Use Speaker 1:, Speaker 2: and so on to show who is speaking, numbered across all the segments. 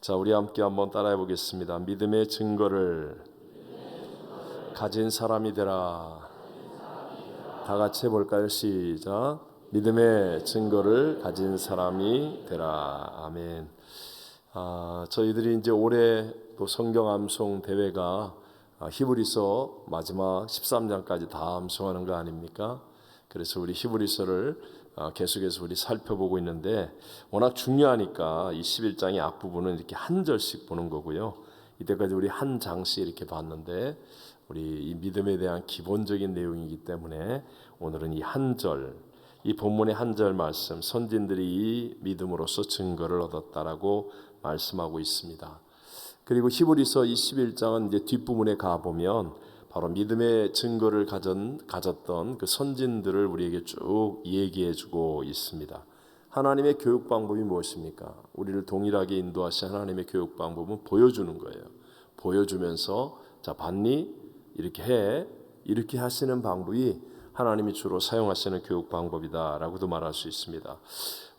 Speaker 1: 자, 우리 함께 한번 따라해 보겠습니다. 믿음의 증거를 가진 사람이 되라. 다 같이 해볼까요? 시작. 믿음의 증거를 가진 사람이 되라. 아멘. 저희들이 이제 올해 또 성경 암송 대회가 히브리서 마지막 13장까지 다 암송하는 거 아닙니까? 그래서 우리 히브리서를 계속해서 우리 살펴보고 있는데 워낙 중요하니까 이 11장의 앞부분은 이렇게 한 절씩 보는 거고요. 이때까지 우리 한 장씩 이렇게 봤는데 우리 이 믿음에 대한 기본적인 내용이기 때문에 오늘은 이 한 절, 이 본문의 한 절 말씀, 선진들이 이 믿음으로써 증거를 얻었다라고 말씀하고 있습니다. 그리고 히브리서 21장은 이제 뒷부분에 가보면 바로 믿음의 증거를 가졌던 그 선진들을 우리에게 쭉 얘기해주고 있습니다. 하나님의 교육 방법이 무엇입니까? 우리를 동일하게 인도하신 하나님의 교육 방법은 보여주는 거예요. 보여주면서 자 봤니? 이렇게 해. 이렇게 하시는 방법이 하나님이 주로 사용하시는 교육 방법이다라고도 말할 수 있습니다.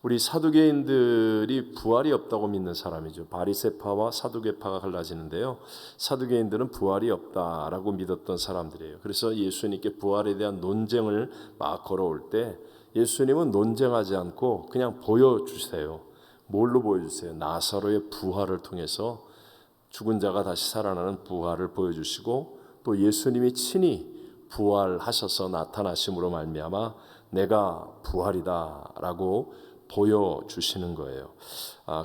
Speaker 1: 우리 사두개인들이 부활이 없다고 믿는 사람이죠. 바리새파와 사두개파가 갈라지는데요. 사두개인들은 부활이 없다라고 믿었던 사람들이에요. 그래서 예수님께 부활에 대한 논쟁을 막 걸어올 때 예수님은 논쟁하지 않고 그냥 보여주세요. 뭘로 보여주세요? 나사로의 부활을 통해서 죽은 자가 다시 살아나는 부활을 보여주시고 또 예수님이 친히 부활하셔서 나타나심으로 말미암아 내가 부활이다라고 보여주시는 거예요.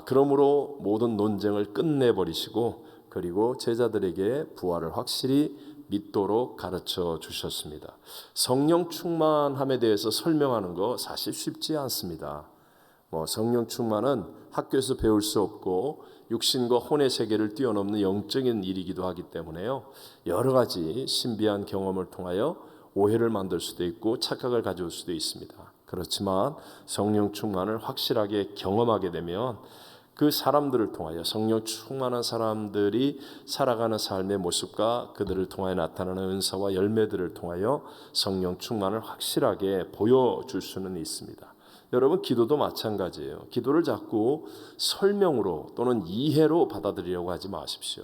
Speaker 1: 그러므로 모든 논쟁을 끝내버리시고 그리고 제자들에게 부활을 확실히 믿도록 가르쳐 주셨습니다. 성령 충만함에 대해서 설명하는 거 사실 쉽지 않습니다. 성령 충만은 학교에서 배울 수 없고 육신과 혼의 세계를 뛰어넘는 영적인 일이기도 하기 때문에요. 여러 가지 신비한 경험을 통하여 오해를 만들 수도 있고 착각을 가져올 수도 있습니다. 그렇지만 성령 충만을 확실하게 경험하게 되면 그 사람들을 통하여 성령 충만한 사람들이 살아가는 삶의 모습과 그들을 통하여 나타나는 은사와 열매들을 통하여 성령 충만을 확실하게 보여줄 수는 있습니다. 여러분 기도도 마찬가지예요. 기도를 자꾸 설명으로 또는 이해로 받아들이려고 하지 마십시오.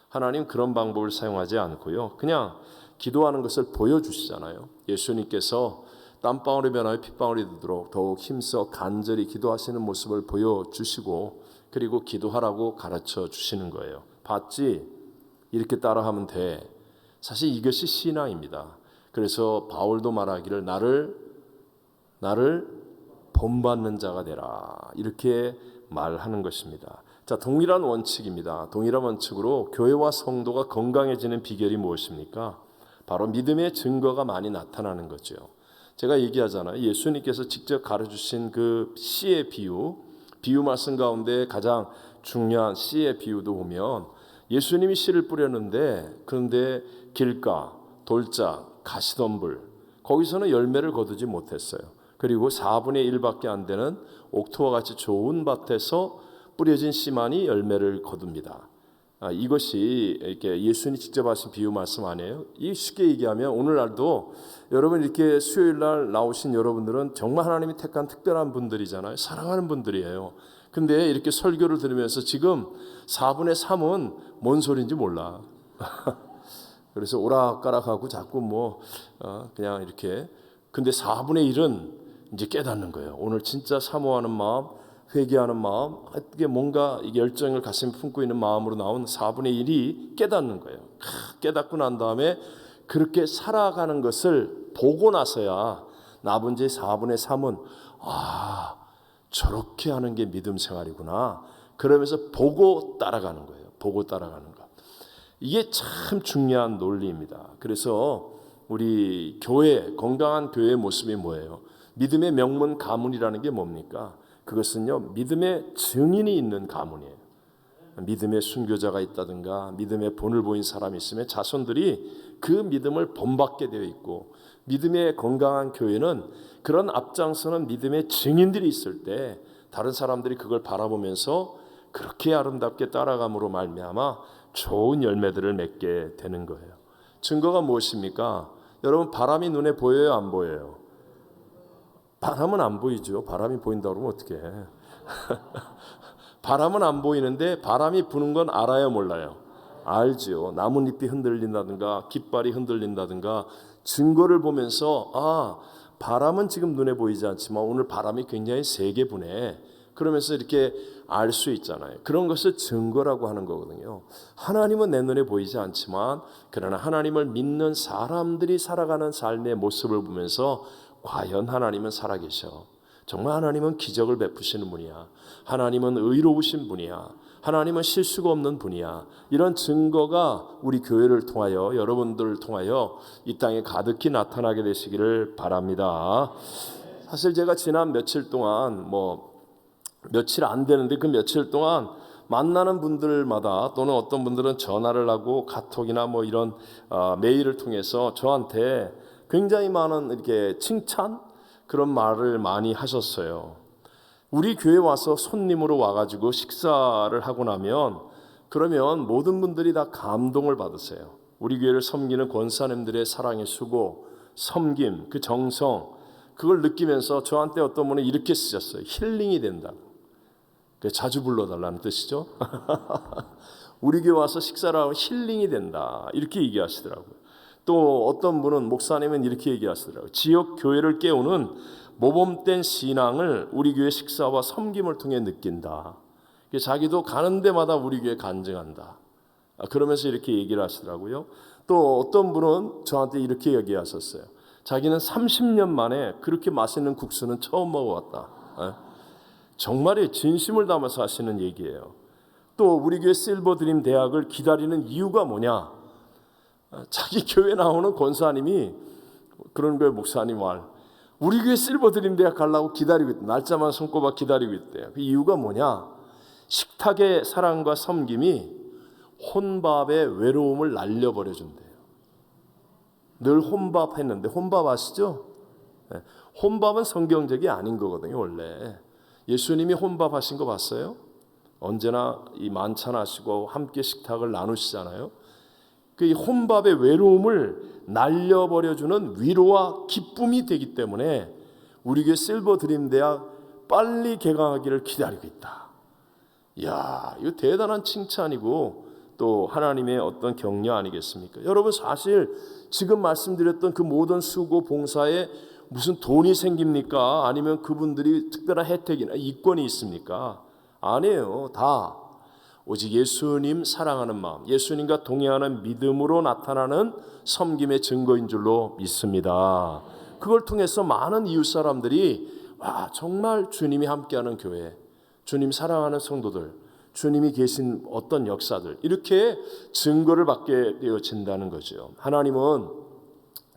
Speaker 1: 하나님 그런 방법을 사용하지 않고요. 그냥 기도하는 것을 보여주시잖아요. 예수님께서 땀방울이 변하여 핏방울이 되도록 더욱 힘써 간절히 기도하시는 모습을 보여주시고 그리고 기도하라고 가르쳐 주시는 거예요. 봤지? 이렇게 따라하면 돼. 사실 이것이 신앙입니다. 그래서 바울도 말하기를 나를 본받는 자가 되라 이렇게 말하는 것입니다. 자, 동일한 원칙입니다. 동일한 원칙으로 교회와 성도가 건강해지는 비결이 무엇입니까? 바로 믿음의 증거가 많이 나타나는 거죠. 제가 얘기하잖아요. 예수님께서 직접 가르쳐주신 그 씨의 비유 말씀 가운데 가장 중요한 씨의 비유도 보면 예수님이 씨를 뿌렸는데 그런데 길가, 돌짝, 가시덤불 거기서는 열매를 거두지 못했어요. 그리고 4분의 1밖에 안 되는 옥토와 같이 좋은 밭에서 뿌려진 씨만이 열매를 거둡니다. 이것이 이렇게 예수님이 직접 하신 비유 말씀 아니에요? 이 쉽게 얘기하면 오늘날도 여러분 이렇게 수요일 날 나오신 여러분들은 정말 하나님이 택한 특별한 분들이잖아요. 사랑하는 분들이에요. 근데 이렇게 설교를 들으면서 지금 4분의 3은 뭔 소리인지 몰라. 그래서 오락가락하고 자꾸 그냥 이렇게 근데 4분의 1은 이제 깨닫는 거예요. 오늘 진짜 사모하는 마음, 회개하는 마음, 이게 뭔가 이게 열정을 가슴에 품고 있는 마음으로 나온 4분의 1이 깨닫는 거예요. 깨닫고 난 다음에 그렇게 살아가는 것을 보고 나서야 나머지 4분의 3은 저렇게 하는 게 믿음 생활이구나. 그러면서 보고 따라가는 거예요. 보고 따라가는 거. 이게 참 중요한 논리입니다. 그래서 우리 교회, 건강한 교회의 모습이 뭐예요? 믿음의 명문 가문이라는 게 뭡니까? 그것은요, 믿음의 증인이 있는 가문이에요. 믿음의 순교자가 있다든가 믿음의 본을 보인 사람이 있으면 자손들이 그 믿음을 본받게 되어 있고 믿음의 건강한 교회는 그런 앞장서는 믿음의 증인들이 있을 때 다른 사람들이 그걸 바라보면서 그렇게 아름답게 따라감으로 말미암아 좋은 열매들을 맺게 되는 거예요. 증거가 무엇입니까? 여러분 바람이 눈에 보여요? 안 보여요? 바람은 안 보이죠. 바람이 보인다고 그러면 어떡해. 바람은 안 보이는데 바람이 부는 건 알아요, 몰라요? 알죠. 나뭇잎이 흔들린다든가 깃발이 흔들린다든가 증거를 보면서 바람은 지금 눈에 보이지 않지만 오늘 바람이 굉장히 세게 부네. 그러면서 이렇게 알 수 있잖아요. 그런 것을 증거라고 하는 거거든요. 하나님은 내 눈에 보이지 않지만 그러나 하나님을 믿는 사람들이 살아가는 삶의 모습을 보면서 과연 하나님은 살아계셔. 정말 하나님은 기적을 베푸시는 분이야. 하나님은 의로우신 분이야. 하나님은 실수가 없는 분이야. 이런 증거가 우리 교회를 통하여 여러분들을 통하여 이 땅에 가득히 나타나게 되시기를 바랍니다. 사실 제가 지난 며칠 동안 며칠 안 되는데 그 며칠 동안 만나는 분들마다 또는 어떤 분들은 전화를 하고 카톡이나 이런 메일을 통해서 저한테 굉장히 많은 이렇게 칭찬 그런 말을 많이 하셨어요. 우리 교회 와서 손님으로 와가지고 식사를 하고 나면 그러면 모든 분들이 다 감동을 받으세요. 우리 교회를 섬기는 권사님들의 사랑의 수고, 섬김, 그 정성 그걸 느끼면서 저한테 어떤 분은 이렇게 쓰셨어요. 힐링이 된다. 자주 불러달라는 뜻이죠. 우리 교회 와서 식사를 하면 힐링이 된다. 이렇게 얘기하시더라고요. 또 어떤 분은 목사님은 이렇게 얘기하시더라고요. 지역 교회를 깨우는 모범된 신앙을 우리 교회 식사와 섬김을 통해 느낀다. 자기도 가는 데마다 우리 교회 간증한다. 그러면서 이렇게 얘기를 하시더라고요. 또 어떤 분은 저한테 이렇게 얘기하셨어요. 자기는 30년 만에 그렇게 맛있는 국수는 처음 먹어봤다. 정말이 진심을 담아서 하시는 얘기예요. 또 우리 교회 실버드림 대학을 기다리는 이유가 뭐냐? 자기 교회 나오는 권사님이 그런 거예요. 목사님 말. 우리 교회 실버드림 대학 가려고 기다리고 있다. 날짜만 손꼽아 기다리고 있대요. 그 이유가 뭐냐? 식탁의 사랑과 섬김이 혼밥의 외로움을 날려버려준대요. 늘 혼밥했는데 혼밥 아시죠? 혼밥은 성경적이 아닌 거거든요. 원래 예수님이 혼밥하신 거 봤어요? 언제나 이 만찬하시고 함께 식탁을 나누시잖아요. 그 혼밥의 외로움을 날려버려주는 위로와 기쁨이 되기 때문에 우리 교회 실버드림 대학 빨리 개강하기를 기다리고 있다. 이야, 이거 대단한 칭찬이고 또 하나님의 어떤 격려 아니겠습니까? 여러분 사실 지금 말씀드렸던 그 모든 수고 봉사에 무슨 돈이 생깁니까? 아니면 그분들이 특별한 혜택이나 이권이 있습니까? 아니에요. 다 오직 예수님 사랑하는 마음, 예수님과 동행하는 믿음으로 나타나는 섬김의 증거인 줄로 믿습니다. 그걸 통해서 많은 이웃 사람들이 정말 주님이 함께하는 교회, 주님 사랑하는 성도들, 주님이 계신 어떤 역사들 이렇게 증거를 받게 되어진다는 거죠. 하나님은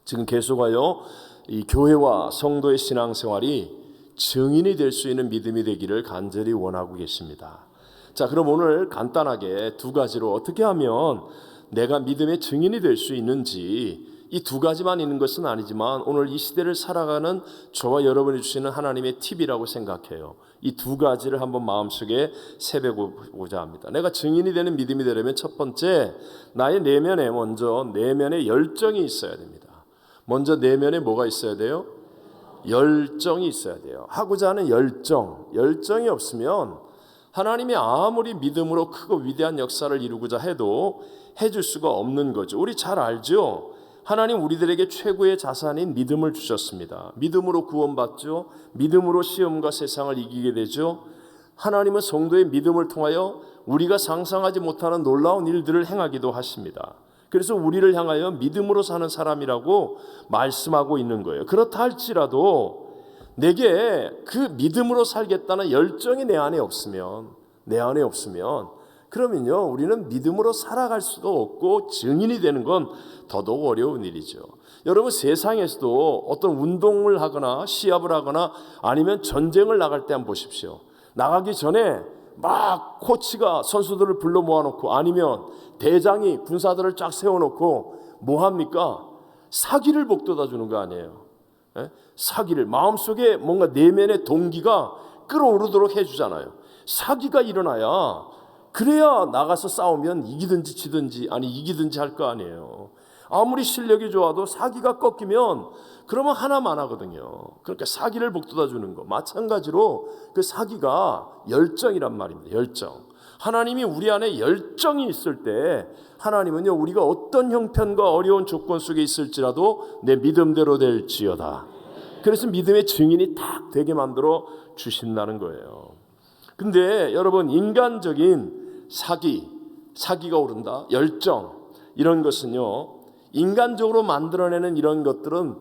Speaker 1: 지금 계속하여 이 교회와 성도의 신앙생활이 증인이 될 수 있는 믿음이 되기를 간절히 원하고 계십니다. 자, 그럼 오늘 간단하게 두 가지로 어떻게 하면 내가 믿음의 증인이 될 수 있는지, 이 두 가지만 있는 것은 아니지만 오늘 이 시대를 살아가는 저와 여러분이 주시는 하나님의 팁이라고 생각해요. 이 두 가지를 한번 마음속에 새겨보고자 합니다. 내가 증인이 되는 믿음이 되려면 첫 번째, 나의 내면에 먼저 내면의 열정이 있어야 됩니다. 먼저 내면에 뭐가 있어야 돼요? 열정이 있어야 돼요. 하고자 하는 열정이 없으면 하나님이 아무리 믿음으로 크고 위대한 역사를 이루고자 해도 해줄 수가 없는 거죠. 우리 잘 알죠? 하나님 우리들에게 최고의 자산인 믿음을 주셨습니다. 믿음으로 구원받죠. 믿음으로 시험과 세상을 이기게 되죠. 하나님은 성도의 믿음을 통하여 우리가 상상하지 못하는 놀라운 일들을 행하기도 하십니다. 그래서 우리를 향하여 믿음으로 사는 사람이라고 말씀하고 있는 거예요. 그렇다 할지라도 내게 그 믿음으로 살겠다는 열정이 내 안에 없으면 그러면요 우리는 믿음으로 살아갈 수가 없고 증인이 되는 건 더더욱 어려운 일이죠. 여러분 세상에서도 어떤 운동을 하거나 시합을 하거나 아니면 전쟁을 나갈 때 한번 보십시오. 나가기 전에 막 코치가 선수들을 불러 모아놓고 아니면 대장이 군사들을 쫙 세워놓고 뭐합니까? 사기를 북돋아 주는 거 아니에요. 사기를 마음속에 뭔가 내면의 동기가 끌어오르도록 해주잖아요. 사기가 일어나야 그래야 나가서 싸우면 이기든지 지든지 이기든지 할 거 아니에요. 아무리 실력이 좋아도 사기가 꺾이면 그러면 하나만 하거든요. 그러니까 사기를 북돋아 주는 거. 마찬가지로 그 사기가 열정이란 말입니다. 열정. 하나님이 우리 안에 열정이 있을 때 하나님은요, 우리가 어떤 형편과 어려운 조건 속에 있을지라도 내 믿음대로 될지어다. 그래서 믿음의 증인이 딱 되게 만들어 주신다는 거예요. 근데 여러분, 인간적인 사기가 오른다, 열정, 이런 것은요, 인간적으로 만들어내는 이런 것들은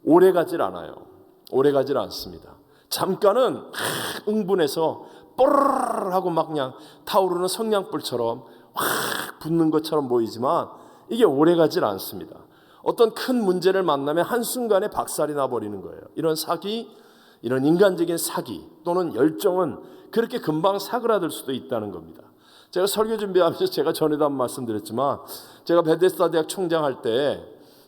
Speaker 1: 오래가질 않아요. 오래가질 않습니다. 잠깐은 흥분해서 뽀르르 하고 막 그냥 타오르는 성냥불처럼 확 붙는 것처럼 보이지만 이게 오래가질 않습니다. 어떤 큰 문제를 만나면 한순간에 박살이 나버리는 거예요. 이런 사기, 이런 인간적인 사기 또는 열정은 그렇게 금방 사그라들 수도 있다는 겁니다. 제가 설교 준비하면서 제가 전에도 한번 말씀드렸지만, 제가 베데스다 대학 총장할 때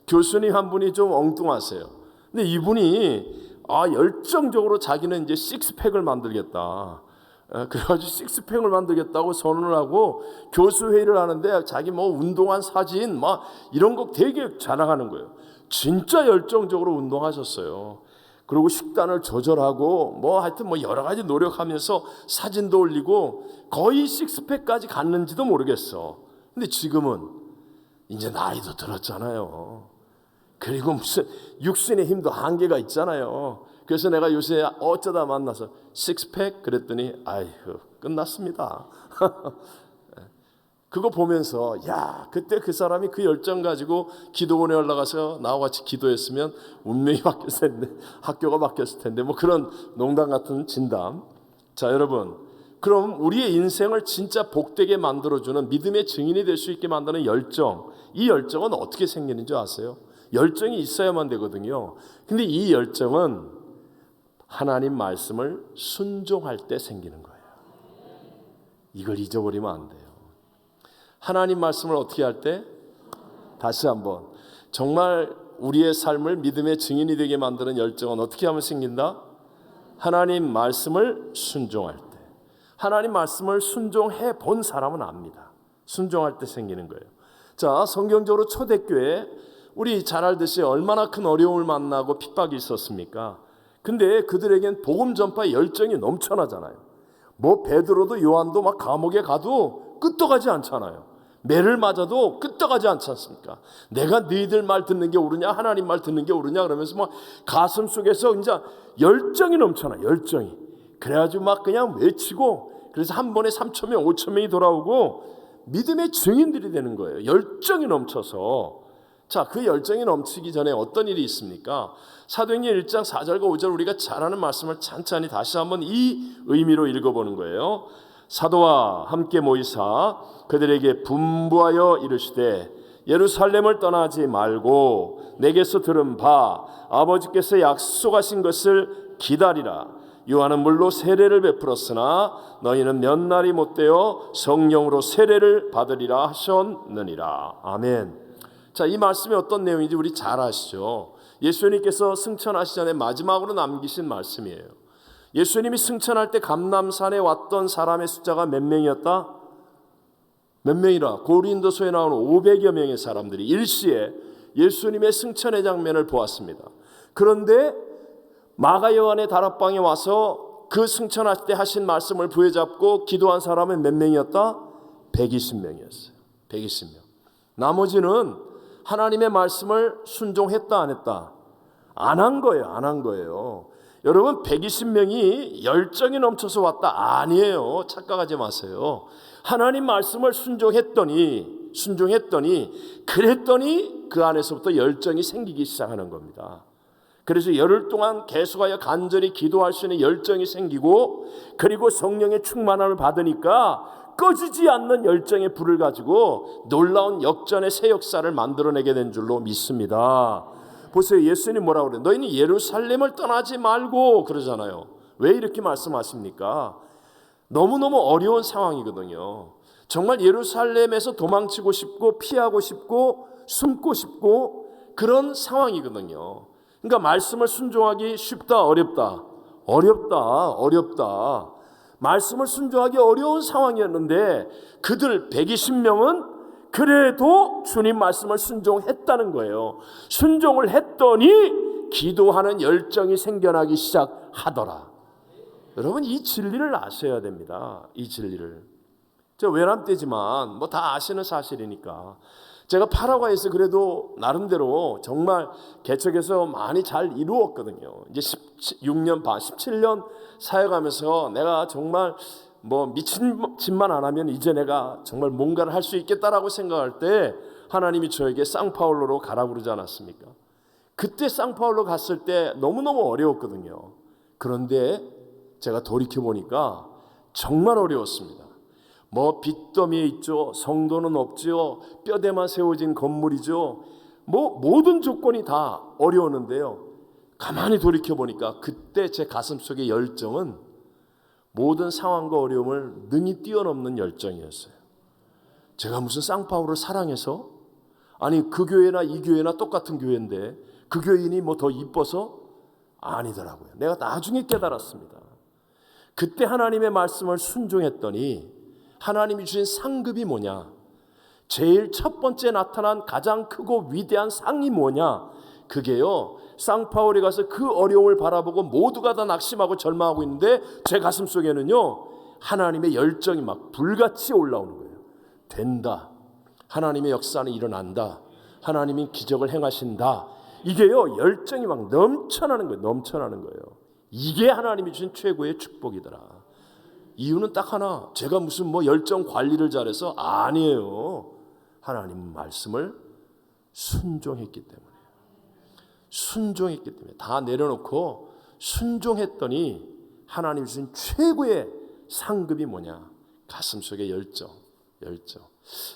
Speaker 1: 교수님 한 분이 좀 엉뚱하세요. 근데 이분이 열정적으로 자기는 이제 식스팩을 만들겠다, 그래가지고 식스팩을 만들겠다고 선언을 하고 교수 회의를 하는데 자기 뭐 운동한 사진 막 이런 거 되게 자랑하는 거예요. 진짜 열정적으로 운동하셨어요. 그리고 식단을 조절하고 뭐 하여튼 뭐 여러 가지 노력하면서 사진도 올리고 거의 식스팩까지 갔는지도 모르겠어. 근데 지금은 이제 나이도 들었잖아요. 그리고 무슨 육신의 힘도 한계가 있잖아요. 그래서 내가 요새 어쩌다 만나서 식스팩 그랬더니 아이고 끝났습니다. 그거 보면서 야, 그때 그 사람이 그 열정 가지고 기도원에 올라가서 나와 같이 기도했으면 운명이 바뀌었을 텐데, 학교가 바뀌었을 텐데, 뭐 그런 농담 같은 진담. 자, 여러분, 그럼 우리의 인생을 진짜 복되게 만들어주는 믿음의 증인이 될 수 있게 만드는 열정, 이 열정은 어떻게 생기는 줄 아세요? 열정이 있어야만 되거든요. 근데 이 열정은 하나님 말씀을 순종할 때 생기는 거예요. 이걸 잊어버리면 안 돼요. 하나님 말씀을 어떻게 할 때? 다시 한번, 정말 우리의 삶을 믿음의 증인이 되게 만드는 열정은 어떻게 하면 생긴다? 하나님 말씀을 순종할 때. 하나님 말씀을 순종해 본 사람은 압니다. 순종할 때 생기는 거예요. 자, 성경적으로 초대교회 우리 잘 알듯이 얼마나 큰 어려움을 만나고 핍박이 있었습니까? 근데 그들에겐 복음 전파의 열정이 넘쳐나잖아요. 뭐 베드로도 요한도 막 감옥에 가도 끄떡하지 않잖아요. 매를 맞아도 끄떡하지 않지 않습니까? 내가 너희들 말 듣는 게 옳으냐, 하나님 말 듣는 게 옳으냐 그러면서 막 가슴 속에서 이제 열정이 넘쳐나, 열정이. 그래가지고 막 그냥 외치고, 그래서 한 번에 3,000명, 5,000명이 돌아오고 믿음의 증인들이 되는 거예요. 열정이 넘쳐서. 자, 그 열정이 넘치기 전에 어떤 일이 있습니까? 사도행전 1장 4절과 5절 우리가 잘 아는 말씀을 찬찬히 다시 한번 이 의미로 읽어보는 거예요. 사도와 함께 모이사 그들에게 분부하여 이르시되 예루살렘을 떠나지 말고 내게서 들은 바 아버지께서 약속하신 것을 기다리라. 요한은 물로 세례를 베풀었으나 너희는 몇 날이 못되어 성령으로 세례를 받으리라 하셨느니라. 아멘. 자, 이 말씀이 어떤 내용인지 우리 잘 아시죠? 예수님께서 승천하시기 전에 마지막으로 남기신 말씀이에요. 예수님이 승천할 때 감람산에 왔던 사람의 숫자가 몇 명이었다? 몇 명이라? 고린도서에 나오는 500여 명의 사람들이 일시에 예수님의 승천의 장면을 보았습니다. 그런데 마가 요한의 다락방에 와서 그 승천할 때 하신 말씀을 부여잡고 기도한 사람은 몇 명이었다? 120명이었어요. 120명. 나머지는 하나님의 말씀을 순종했다 안 했다? 안 한 거예요. 안 한 거예요. 여러분, 120명이 열정이 넘쳐서 왔다? 아니에요. 착각하지 마세요. 하나님 말씀을 순종했더니 그랬더니 그 안에서부터 열정이 생기기 시작하는 겁니다. 그래서 열흘 동안 계속하여 간절히 기도할 수 있는 열정이 생기고, 그리고 성령의 충만함을 받으니까 꺼지지 않는 열정의 불을 가지고 놀라운 역전의 새 역사를 만들어내게 된 줄로 믿습니다. 보세요. 예수님 뭐라고 그래요? 너희는 예루살렘을 떠나지 말고 그러잖아요. 왜 이렇게 말씀하십니까? 너무너무 어려운 상황이거든요. 정말 예루살렘에서 도망치고 싶고 피하고 싶고 숨고 싶고 그런 상황이거든요. 그러니까 말씀을 순종하기 쉽다, 어렵다? 어렵다. 말씀을 순종하기 어려운 상황이었는데 그들 120명은 그래도 주님 말씀을 순종했다는 거예요. 순종을 했더니 기도하는 열정이 생겨나기 시작하더라. 여러분, 이 진리를 아셔야 됩니다. 이 진리를. 저 외람되지만 뭐 다 아시는 사실이니까. 제가 파라과이에서 그래도 나름대로 정말 개척해서 많이 잘 이루었거든요. 이제 16년 반, 17년 사역하면서 내가 정말 뭐 미친 짓만 안 하면 이제 내가 정말 뭔가를 할 수 있겠다라고 생각할 때 하나님이 저에게 상파울로로 가라고 그러지 않았습니까? 그때 상파울로 갔을 때 너무너무 어려웠거든요. 그런데 제가 돌이켜보니까 정말 어려웠습니다. 뭐 빚더미에 있죠. 성도는 없죠. 뼈대만 세워진 건물이죠. 뭐 모든 조건이 다 어려웠는데요. 가만히 돌이켜보니까 그때 제 가슴속의 열정은 모든 상황과 어려움을 능히 뛰어넘는 열정이었어요. 제가 무슨 쌍파울을 사랑해서, 아니 그 교회나 이 교회나 똑같은 교회인데 그 교인이 뭐 더 이뻐서? 아니더라고요. 내가 나중에 깨달았습니다. 그때 하나님의 말씀을 순종했더니 하나님이 주신 상급이 뭐냐? 제일 첫 번째 나타난 가장 크고 위대한 상이 뭐냐? 그게요, 쌍파울에 가서 그 어려움을 바라보고 모두가 다 낙심하고 절망하고 있는데 제 가슴 속에는요, 하나님의 열정이 막 불같이 올라오는 거예요. 된다. 하나님의 역사는 일어난다. 하나님이 기적을 행하신다. 이게요, 열정이 막 넘쳐나는 거예요. 넘쳐나는 거예요. 이게 하나님이 주신 최고의 축복이더라. 이유는 딱 하나. 제가 무슨 뭐 열정 관리를 잘해서 아니에요. 하나님 말씀을 순종했기 때문에. 순종했기 때문에 다 내려놓고 순종했더니 하나님이 주신 최고의 상급이 뭐냐? 가슴속의 열정.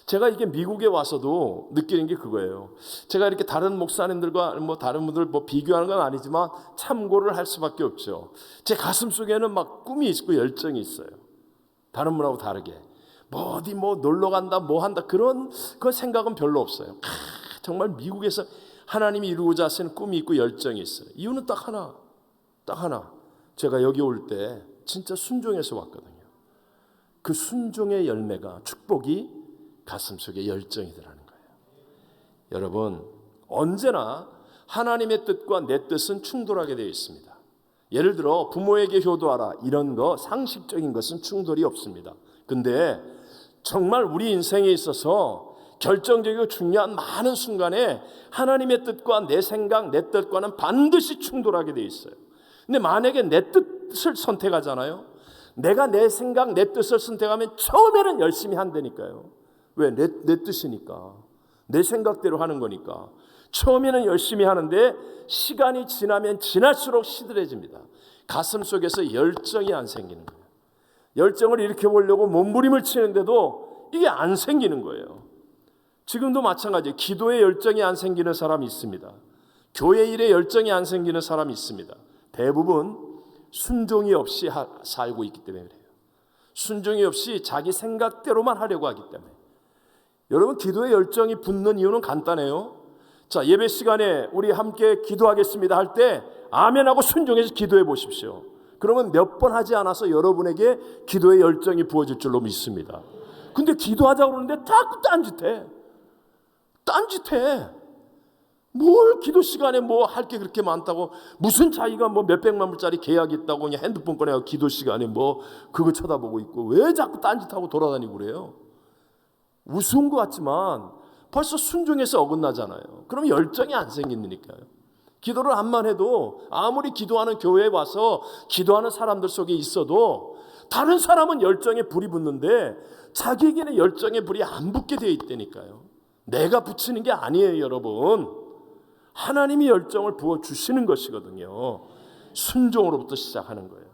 Speaker 1: 제가 이게 미국에 와서도 느끼는 게 그거예요. 제가 이렇게 다른 목사님들과 뭐 다른 분들 뭐 비교하는 건 아니지만 참고를 할 수밖에 없죠. 제 가슴 속에는 막 꿈이 있고 열정이 있어요. 다른 분하고 다르게 뭐 어디 뭐 놀러 간다 뭐 한다 그런 그 생각은 별로 없어요. 정말 미국에서 하나님이 이루고자 하시는 꿈이 있고 열정이 있어요. 이유는 딱 하나. 제가 여기 올 때 진짜 순종해서 왔거든요. 그 순종의 열매가, 축복이 가슴속에 열정이더라는 거예요. 여러분, 언제나 하나님의 뜻과 내 뜻은 충돌하게 되어 있습니다. 예를 들어 부모에게 효도하라, 이런 거 상식적인 것은 충돌이 없습니다. 근데 정말 우리 인생에 있어서 결정적이고 중요한 많은 순간에 하나님의 뜻과 내 생각, 내 뜻과는 반드시 충돌하게 되어 있어요. 근데 만약에 내 뜻을 선택하잖아요. 내가 내 생각, 내 뜻을 선택하면 처음에는 열심히 한다니까요. 왜? 내 뜻이니까. 내 생각대로 하는 거니까. 처음에는 열심히 하는데 시간이 지나면 지날수록 시들해집니다. 가슴 속에서 열정이 안 생기는 거예요. 열정을 일으켜보려고 몸부림을 치는데도 이게 안 생기는 거예요. 지금도 마찬가지예요. 기도에 열정이 안 생기는 사람이 있습니다. 교회 일에 열정이 안 생기는 사람이 있습니다. 대부분 순종이 없이 살고 있기 때문에 그래요. 순종이 없이 자기 생각대로만 하려고 하기 때문에. 여러분, 기도에 열정이 붙는 이유는 간단해요. 자, 예배 시간에 우리 함께 기도하겠습니다 할 때 아멘하고 순종해서 기도해 보십시오. 그러면 몇 번 하지 않아서 여러분에게 기도의 열정이 부어질 줄로 믿습니다. 근데 기도하자고 그러는데 자꾸 딴짓해. 뭘 기도 시간에 뭐 할 게 그렇게 많다고, 무슨 자기가 뭐 몇백만 불짜리 계약이 있다고 그냥 핸드폰 꺼내고 기도 시간에 뭐 그거 쳐다보고 있고, 왜 자꾸 딴짓하고 돌아다니고 그래요? 우스운 것 같지만 벌써 순종해서 어긋나잖아요. 그럼 열정이 안 생기니까요. 기도를 한만 해도 아무리 기도하는 교회에 와서 기도하는 사람들 속에 있어도 다른 사람은 열정에 불이 붙는데 자기에게는 열정에 불이 안 붙게 되어 있다니까요. 내가 붙이는 게 아니에요, 여러분. 하나님이 열정을 부어주시는 것이거든요. 순종으로부터 시작하는 거예요.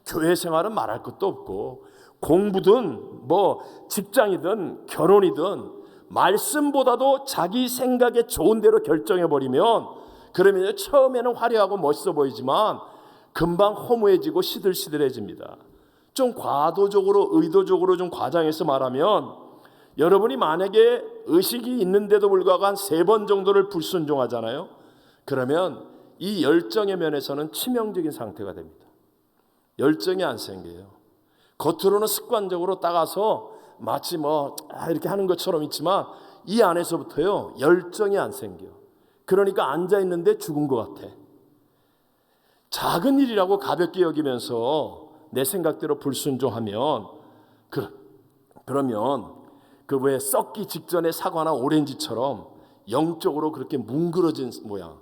Speaker 1: 교회 생활은 말할 것도 없고, 공부든 뭐 직장이든 결혼이든 말씀보다도 자기 생각에 좋은 대로 결정해버리면, 그러면 처음에는 화려하고 멋있어 보이지만 금방 허무해지고 시들시들해집니다. 좀 과도적으로, 의도적으로 좀 과장해서 말하면, 여러분이 만약에 의식이 있는데도 불구하고 한 3번 정도를 불순종하잖아요. 그러면 이 열정의 면에서는 치명적인 상태가 됩니다. 열정이 안 생겨요. 겉으로는 습관적으로 따가서 마치 뭐 이렇게 하는 것처럼 있지만 이 안에서부터요 열정이 안 생겨. 그러니까 앉아있는데 죽은 것 같아. 작은 일이라고 가볍게 여기면서 내 생각대로 불순종하면 그러면 그 왜 썩기 직전에 사과나 오렌지처럼 영적으로 그렇게 뭉그러진 모양,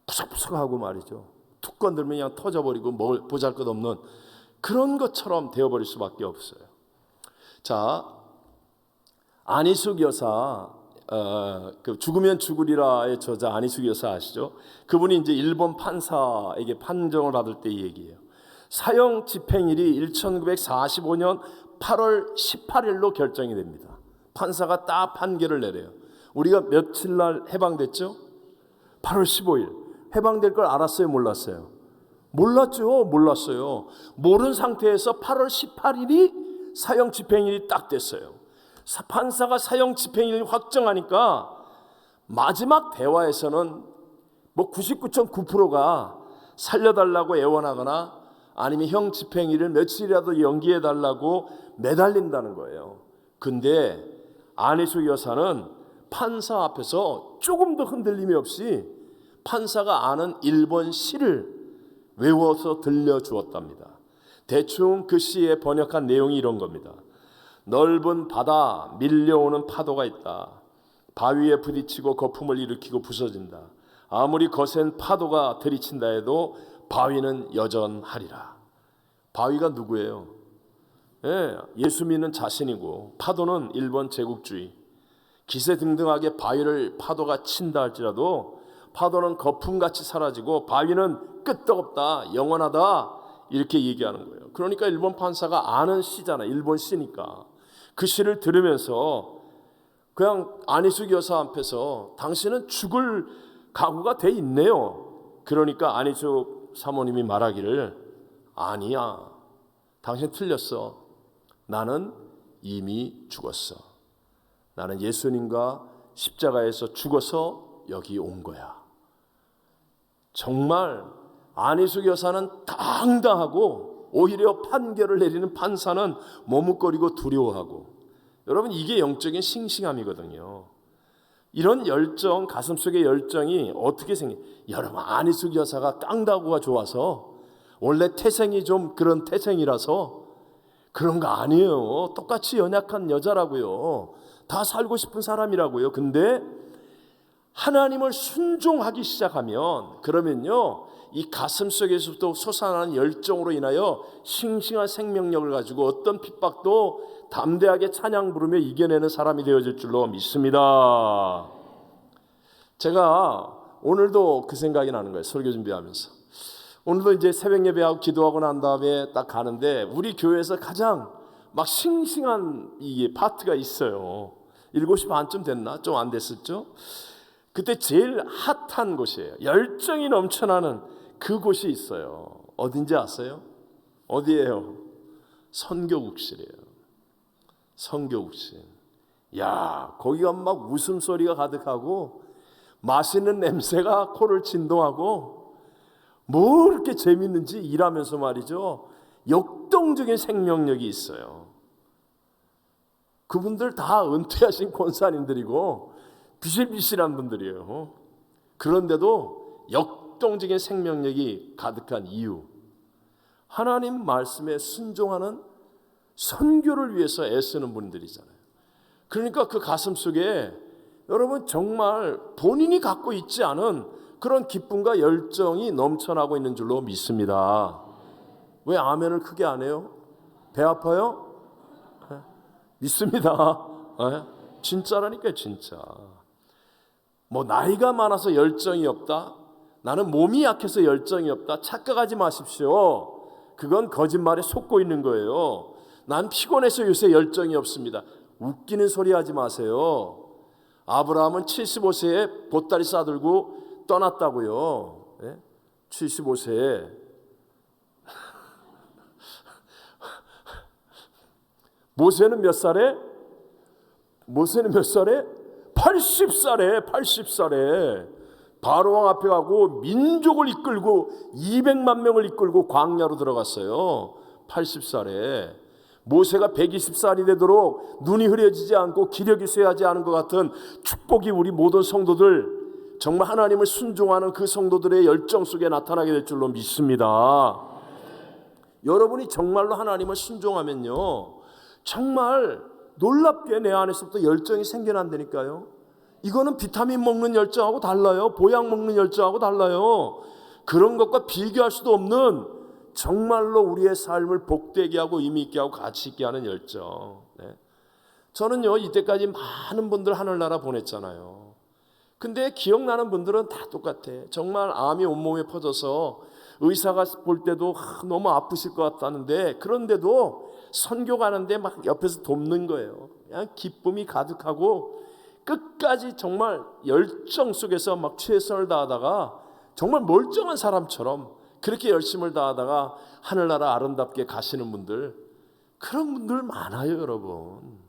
Speaker 1: 푸석푸석하고 말이죠. 툭 건들면 그냥 터져버리고 뭘 보잘것없는 그런 것처럼 되어버릴 수밖에 없어요. 자, 안희숙 여사, 그 죽으면 죽으리라의 저자 안희숙 여사 아시죠? 그분이 이제 일본 판사에게 판정을 받을 때 이 얘기예요. 사형 집행일이 1945년 8월 18일로 결정이 됩니다. 판사가 딱 판결을 내려요. 우리가 며칠 날 해방됐죠? 8월 15일. 해방될 걸 알았어요? 몰랐어요? 몰랐죠? 몰랐어요. 모른 상태에서 8월 18일이 사형 집행일이 딱 됐어요. 판사가 사형 집행일을 확정하니까 마지막 대화에서는 뭐 99.9%가 살려달라고 애원하거나 아니면 형 집행일을 며칠이라도 연기해달라고 매달린다는 거예요. 근데 안희숙 여사는 판사 앞에서 조금도 흔들림이 없이 판사가 아는 일본 시를 외워서 들려주었답니다. 대충 그 시에 번역한 내용이 이런 겁니다. 넓은 바다 밀려오는 파도가 있다. 바위에 부딪히고 거품을 일으키고 부서진다. 아무리 거센 파도가 들이친다 해도 바위는 여전하리라. 바위가 누구예요? 예수 믿는 자신이고 파도는 일본 제국주의. 기세등등하게 바위를 파도가 친다 할지라도 파도는 거품같이 사라지고 바위는 끄떡없다, 영원하다 이렇게 얘기하는 거예요. 그러니까 일본 판사가 아는 시잖아. 일본 시니까. 그 시를 들으면서 그냥 안희숙 여사 앞에서 당신은 죽을 각오가 돼 있네요. 그러니까 안희숙 사모님이 말하기를 아니야. 당신 틀렸어. 나는 이미 죽었어. 나는 예수님과 십자가에서 죽어서 여기 온 거야. 정말 안희숙 여사는 당당하고 오히려 판결을 내리는 판사는 머뭇거리고 두려워하고. 여러분 이게 영적인 싱싱함이거든요. 이런 열정, 가슴속의 열정이 어떻게 여러분 안희숙 여사가 깡다구가 좋아서 원래 태생이 좀 그런 태생이라서 그런 거 아니에요. 똑같이 연약한 여자라고요. 다 살고 싶은 사람이라고요. 근데 하나님을 순종하기 시작하면 그러면요 이 가슴속에서부터 솟아나는 열정으로 인하여 싱싱한 생명력을 가지고 어떤 핍박도 담대하게 찬양 부르며 이겨내는 사람이 되어질 줄로 믿습니다. 제가 오늘도 그 생각이 나는 거예요. 설교 준비하면서. 오늘도 이제 새벽 예배하고 기도하고 난 다음에 딱 가는데 우리 교회에서 가장 막 싱싱한 이 파트가 있어요. 7시 반쯤 됐나? 좀 안 됐었죠? 그때 제일 핫한 곳이에요. 열정이 넘쳐나는 그곳이 있어요. 어딘지 아세요? 어디예요? 선교국실이에요. 선교국실. 야, 거기가 막 웃음소리가 가득하고 맛있는 냄새가 코를 진동하고 뭐 그렇게 재밌는지 일하면서 말이죠. 역동적인 생명력이 있어요. 그분들 다 은퇴하신 권사님들이고 비실비실한 분들이에요. 그런데도 역동적인 생명력이 가득한 이유, 하나님 말씀에 순종하는 선교를 위해서 애쓰는 분들이잖아요. 그러니까 그 가슴 속에 여러분 정말 본인이 갖고 있지 않은 그런 기쁨과 열정이 넘쳐나고 있는 줄로 믿습니다. 왜 아멘을 크게 안 해요? 배 아파요? 믿습니다. 진짜라니까요, 진짜. 뭐 나이가 많아서 열정이 없다? 나는 몸이 약해서 열정이 없다? 착각하지 마십시오. 그건 거짓말에 속고 있는 거예요. 난 피곤해서 요새 열정이 없습니다. 웃기는 소리 하지 마세요. 아브라함은 75세에 보따리 싸들고 떠났다고요. 75세에. 모세는 몇 살에? 모세는 몇 살에? 80살에 80살에 바로왕 앞에 가고 민족을 이끌고 200만 명을 이끌고 광야로 들어갔어요. 80살에. 모세가 120살이 되도록 눈이 흐려지지 않고 기력이 쇠하지 않은 것 같은 축복이 우리 모든 성도들, 정말 하나님을 순종하는 그 성도들의 열정 속에 나타나게 될 줄로 믿습니다. 여러분이 정말로 하나님을 순종하면요, 정말 놀랍게 내 안에서부터 열정이 생겨난다니까요. 이거는 비타민 먹는 열정하고 달라요. 보약 먹는 열정하고 달라요. 그런 것과 비교할 수도 없는 정말로 우리의 삶을 복되게 하고 의미 있게 하고 가치 있게 하는 열정. 네. 저는요, 이때까지 많은 분들 하늘나라 보냈잖아요. 근데 기억나는 분들은 다 똑같아. 정말 암이 온몸에 퍼져서 의사가 볼 때도 너무 아프실 것 같다는데, 그런데도 선교 가는데 막 옆에서 돕는 거예요. 그냥 기쁨이 가득하고 끝까지 정말 열정 속에서 막 최선을 다하다가 정말 멀쩡한 사람처럼 그렇게 열심을 다하다가 하늘나라 아름답게 가시는 분들, 그런 분들 많아요, 여러분.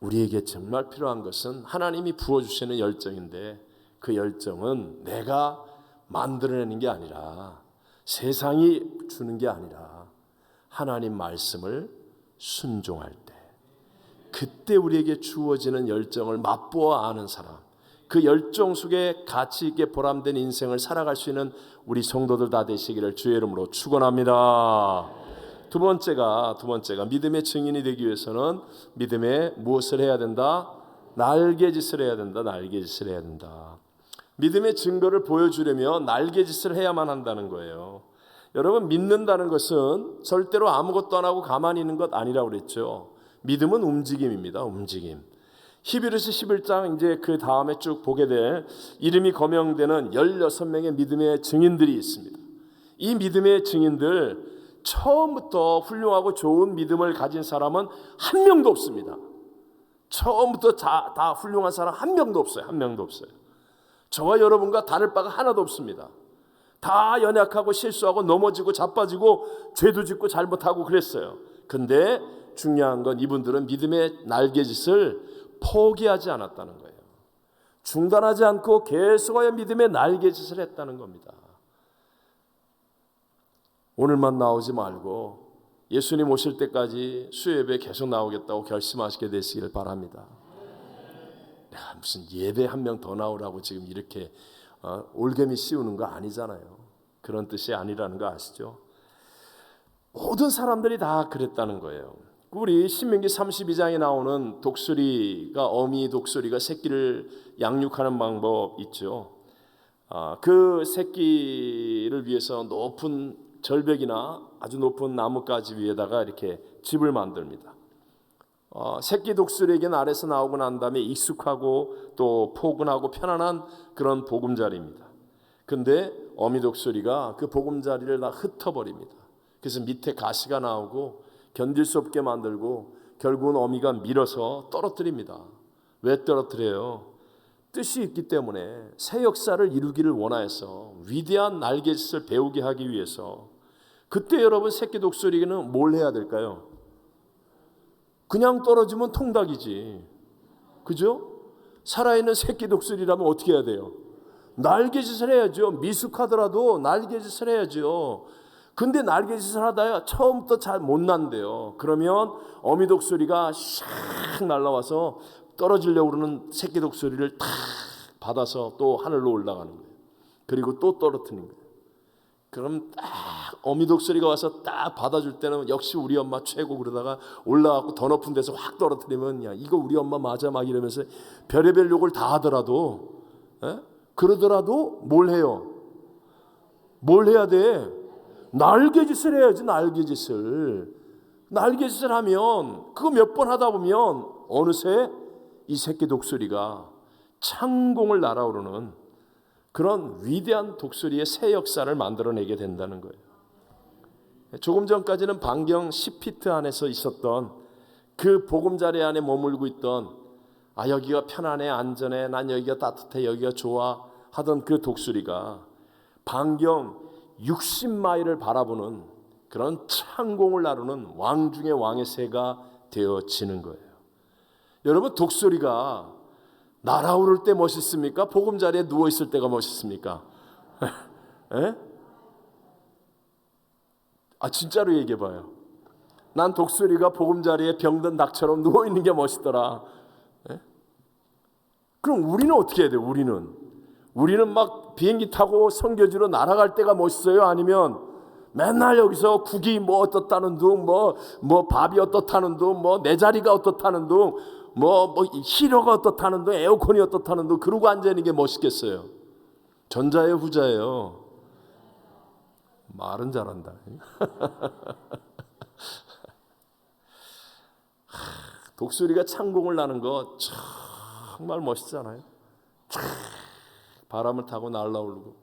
Speaker 1: 우리에게 정말 필요한 것은 하나님이 부어주시는 열정인데, 그 열정은 내가 만들어내는 게 아니라, 세상이 주는 게 아니라 하나님 말씀을 순종할 때, 그때 우리에게 주어지는 열정을 맛보아 아는 사람, 그 열정 속에 가치 있게 보람된 인생을 살아갈 수 있는 우리 성도들 다 되시기를 주의 이름으로 축원합니다. 두 번째가 믿음의 증인이 되기 위해서는 믿음에 무엇을 해야 된다? 날개짓을 해야 된다. 날개짓을 해야 된다. 믿음의 증거를 보여주려면 날개짓을 해야만 한다는 거예요. 여러분, 믿는다는 것은 절대로 아무것도 안 하고 가만히 있는 것 아니라고 그랬죠. 믿음은 움직임입니다. 움직임. 히브리서 11장 이제 그 다음에 쭉 보게 될 이름이 거명되는 16명의 믿음의 증인들이 있습니다. 이 믿음의 증인들, 처음부터 훌륭하고 좋은 믿음을 가진 사람은 한 명도 없습니다. 처음부터 다 훌륭한 사람 한 명도 없어요. 한 명도 없어요. 저와 여러분과 다를 바가 하나도 없습니다. 다 연약하고 실수하고 넘어지고 자빠지고 죄도 짓고 잘못하고 그랬어요. 근데 중요한 건 이분들은 믿음의 날개짓을 포기하지 않았다는 거예요. 중단하지 않고 계속하여 믿음의 날개짓을 했다는 겁니다. 오늘만 나오지 말고 예수님 오실 때까지 수요예배에 계속 나오겠다고 결심하시게 되시길 바랍니다. 내가 무슨 예배 한 명 더 나오라고 지금 이렇게 올개미 씌우는 거 아니잖아요. 그런 뜻이 아니라는 거 아시죠? 모든 사람들이 다 그랬다는 거예요. 우리 신명기 32장에 나오는 독수리가, 어미 독수리가 새끼를 양육하는 방법 있죠. 그 새끼를 위해서 높은 절벽이나 아주 높은 나뭇가지 위에다가 이렇게 집을 만듭니다. 새끼 독수리에게는 아래서 나오고 난 다음에 익숙하고 또 포근하고 편안한 그런 보금자리입니다. 근데 어미 독수리가 그 보금자리를 다 흩어버립니다. 그래서 밑에 가시가 나오고 견딜 수 없게 만들고 결국은 어미가 밀어서 떨어뜨립니다. 왜 떨어뜨려요? 뜻이 있기 때문에, 새 역사를 이루기를 원하여서, 위대한 날갯짓을 배우게 하기 위해서. 그때 여러분, 새끼 독수리는 뭘 해야 될까요? 그냥 떨어지면 통닭이지, 그죠? 살아있는 새끼 독수리라면 어떻게 해야 돼요? 날갯짓을 해야죠. 미숙하더라도 날갯짓을 해야죠. 근데 날갯짓을 하다가 처음부터 잘 못 난대요. 그러면 어미 독수리가 샥 날아와서 떨어지려고 그러는 새끼 독수리를 탁 받아서 또 하늘로 올라가는 거예요. 그리고 또 떨어뜨리는 거예요. 그럼 딱 어미 독수리가 와서 딱 받아줄 때는 역시 우리 엄마 최고, 그러다가 올라가고 더 높은 데서 확 떨어뜨리면, 야, 이거 우리 엄마 맞아, 막 이러면서 별의별 욕을 다 하더라도, 그러더라도 뭘 해요? 뭘 해야 돼? 날갯짓을 해야지. 날갯짓을 하면, 그거 몇 번 하다 보면 어느새 이 새끼 독수리가 창공을 날아오르는 그런 위대한 독수리의 새 역사를 만들어내게 된다는 거예요. 조금 전까지는 반경 10피트 안에서 있었던, 그 보금자리 안에 머물고 있던, 여기가 편안해, 안전해, 난 여기가 따뜻해, 여기가 좋아 하던 그 독수리가 반경 60마일을 바라보는 그런 창공을 나르는 왕 중의 왕의 새가 되어지는 거예요. 여러분, 독수리가 날아오를 때 멋있습니까? 보금자리에 누워있을 때가 멋있습니까? 진짜로 얘기해봐요. 난 독수리가 보금자리에 병든 닭처럼 누워있는 게 멋있더라. 예? 그럼 우리는 어떻게 해야 돼요? 우리는 막 비행기 타고 선교지로 날아갈 때가 멋있어요? 아니면 맨날 여기서 국이 뭐 어떻다는 둥, 뭐 밥이 어떻다는 둥, 뭐 내 자리가 어떻다는 둥, 뭐 히터가 어떻다는 둥, 에어컨이 어떻다는 둥, 그러고 앉아있는 게 멋있겠어요? 전자예요, 후자예요? 말은 잘한다. 독수리가 창공을 나는 거 정말 멋있잖아요. 바람을 타고 날아오르고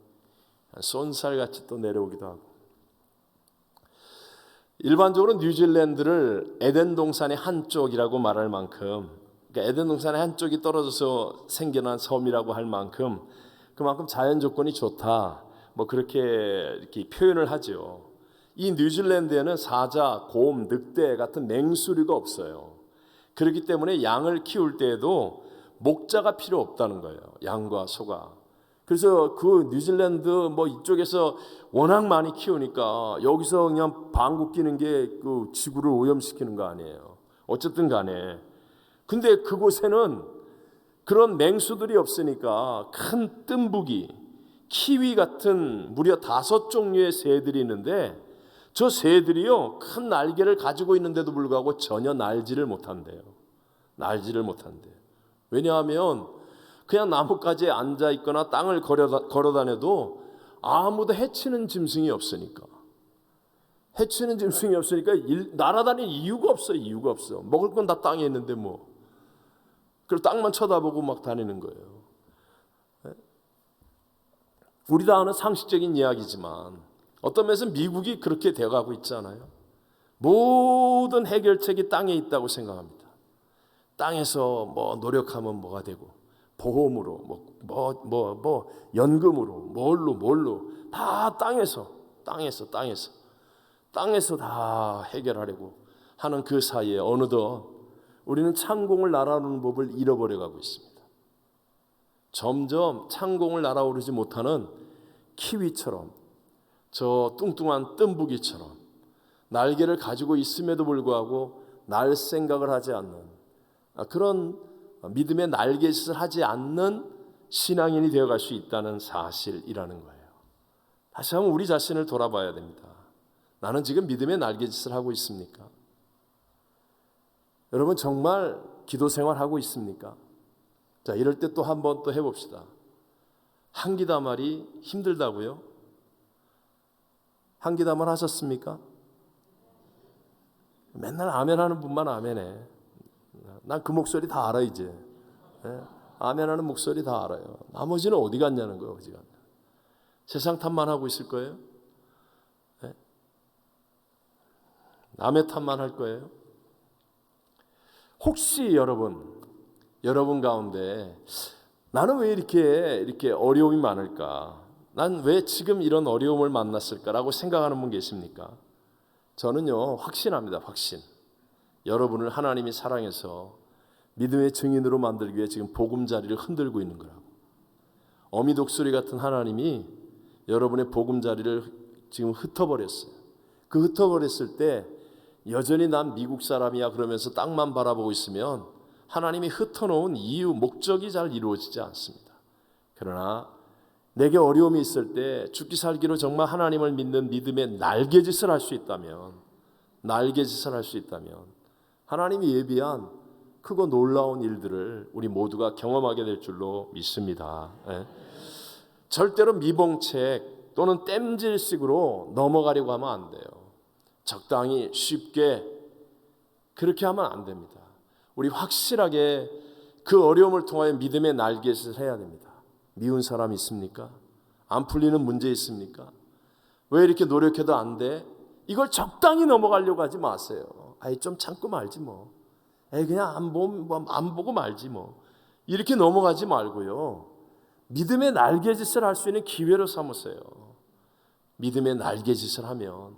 Speaker 1: 쏜살같이 또 내려오기도 하고. 일반적으로 뉴질랜드를 에덴 동산의 한쪽이라고 말할 만큼, 그러니까 에덴 동산의 한쪽이 떨어져서 생겨난 섬이라고 할 만큼 그만큼 자연 조건이 좋다, 뭐 그렇게 이렇게 표현을 하죠. 이 뉴질랜드에는 사자, 곰, 늑대 같은 맹수류가 없어요. 그렇기 때문에 양을 키울 때에도 목자가 필요 없다는 거예요. 양과 소가. 그래서 그 뉴질랜드 뭐 이쪽에서 워낙 많이 키우니까 여기서 그냥 방구 끼는 게 그 지구를 오염시키는 거 아니에요. 어쨌든 간에. 근데 그곳에는 그런 맹수들이 없으니까 큰 뜸부기, 키위 같은 무려 5종류의 새들이 있는데, 저 새들이요 큰 날개를 가지고 있는데도 불구하고 전혀 날지를 못한대요. 날지를 못한대요. 왜냐하면 그냥 나뭇가지에 앉아 있거나 땅을 걸어 다녀도 아무도 해치는 짐승이 없으니까. 해치는 짐승이 없으니까 날아다닐 이유가 없어. 이유가 없어. 먹을 건 다 땅에 있는데 뭐. 그리고 땅만 쳐다보고 막 다니는 거예요. 우리 다 아는 상식적인 이야기지만 어떤 면에서 미국이 그렇게 되어가고 있잖아요. 모든 해결책이 땅에 있다고 생각합니다. 땅에서 뭐 노력하면 뭐가 되고, 보험으로 연금으로 뭘로 다 땅에서 다 해결하려고 하는 그 사이에 어느덧 우리는 창공을 날아오르는 법을 잃어버려가고 있습니다. 점점 창공을 날아오르지 못하는 키위처럼, 저 뚱뚱한 뜸부기처럼 날개를 가지고 있음에도 불구하고 날 생각을 하지 않는 그런 믿음의 날개짓을 하지 않는 신앙인이 되어갈 수 있다는 사실이라는 거예요. 다시 한번 우리 자신을 돌아봐야 됩니다. 나는 지금 믿음의 날개짓을 하고 있습니까? 여러분 정말 기도 생활하고 있습니까? 자, 이럴 때 또 한 번 또 해봅시다. 한기다말이 힘들다고요? 한기다말 하셨습니까? 맨날 아멘하는 분만 아멘해. 난 그 목소리 다 알아 이제. 아멘하는 목소리 다 알아요. 나머지는 어디 갔냐는 거예요. 어디 갔냐. 세상 탓만 하고 있을 거예요? 남의 탓만 할 거예요? 혹시 여러분 가운데 나는 왜 이렇게 어려움이 많을까? 난 왜 지금 이런 어려움을 만났을까라고 생각하는 분 계십니까? 저는요 확신합니다. 확신. 여러분을 하나님이 사랑해서 믿음의 증인으로 만들기 위해 지금 보금자리를 흔들고 있는 거라고. 어미독수리 같은 하나님이 여러분의 보금자리를 지금 흩어버렸어요. 그 흩어버렸을 때 여전히 난 미국 사람이야 그러면서 땅만 바라보고 있으면 하나님이 흩어놓은 이유, 목적이 잘 이루어지지 않습니다. 그러나 내게 어려움이 있을 때 죽기 살기로 정말 하나님을 믿는 믿음의 날개짓을 할 수 있다면, 하나님이 예비한 크고 놀라운 일들을 우리 모두가 경험하게 될 줄로 믿습니다. 절대로 미봉책 또는 땜질식으로 넘어가려고 하면 안 돼요. 적당히 쉽게 그렇게 하면 안 됩니다. 우리 확실하게 그 어려움을 통하여 믿음의 날개짓을 해야 됩니다. 미운 사람 있습니까? 안 풀리는 문제 있습니까? 왜 이렇게 노력해도 안 돼? 이걸 적당히 넘어가려고 하지 마세요. 좀 참고 말지 뭐. 그냥 안 보고 말지 뭐. 이렇게 넘어가지 말고요. 믿음의 날개짓을 할 수 있는 기회로 삼으세요. 믿음의 날개짓을 하면,